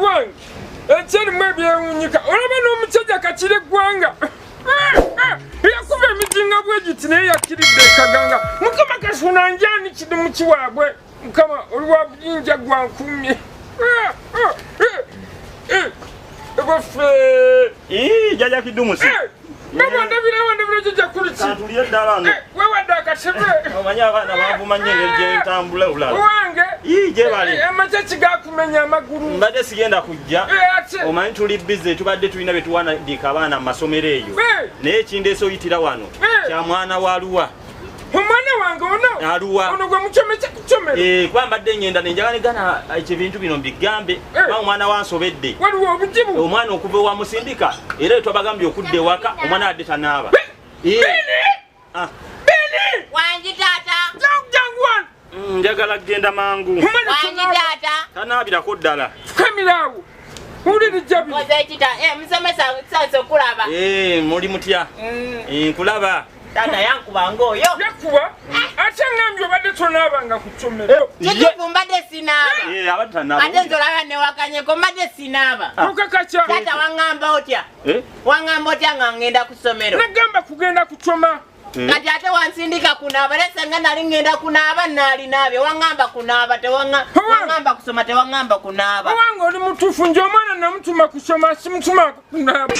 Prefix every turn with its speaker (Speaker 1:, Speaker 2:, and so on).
Speaker 1: wange ekiri mwebyewunyika olaba n'omukyajja kakire gwanga yakuba emijinga bwegiti naye yakiridde ekaganga mukama kasuna njani kidi mu kiwaabwe mukama oliwa buyinja gwankumye
Speaker 2: jaja kidumusi
Speaker 1: ndabira jajja kuliki
Speaker 2: tuliye ddala ano
Speaker 1: wewadde akasebe
Speaker 2: omanyi abaana bavumanya engeri gye ntambula olala
Speaker 1: wange
Speaker 2: gye bali
Speaker 1: amacaki gakumenya amagulu
Speaker 2: mbadde sigenda kujja omanyi tuli bize tubadde tulina bye tuwandiika abaana mu masomero eyo naye ekindeese oyitira wano kya mwana wa Luwa
Speaker 1: omwana wange ono
Speaker 2: Aluwa
Speaker 1: ono gwe mukyomesa kukyomera
Speaker 2: kuba mbadde ngenda ne njagala negana ebintu bino mbigambe ba omwana wansobedde
Speaker 1: waliwo obuzibu
Speaker 2: omwana okuva ewamusindika era twabagambye okudda ewaka omwana adde tanaaba
Speaker 3: Wangi taata
Speaker 1: jangu wano
Speaker 2: njagala kgenda mangu
Speaker 3: Wangi taata
Speaker 2: tanaabirako ddala
Speaker 1: fukamirawo owuliriza bino
Speaker 3: koze kita musomesa sase okulaba
Speaker 2: muli mutya nkulaba
Speaker 3: taata yankuba ng'oyo
Speaker 1: yakuba ate ngambye obadde tonaabanga ku ssomero
Speaker 3: kituufu mbadde sinaaba
Speaker 2: abadde tanaaba
Speaker 3: ate nze olaba newakanyeko mbadde sinaaba
Speaker 1: okakakya
Speaker 3: taata waŋŋamba otya waŋŋamba otya nga ngenda ku ssomero
Speaker 1: nagamba kugenda kucoma
Speaker 3: kati ate wansindika kunaaba lese nga nali ngenda kunaaba naalinaabye waŋŋamba kunaaba waŋŋamba kusoma tewaŋŋamba kunaaba
Speaker 1: owange oli mutuufu nje omwana namutuma kusoma simutuma kunaaba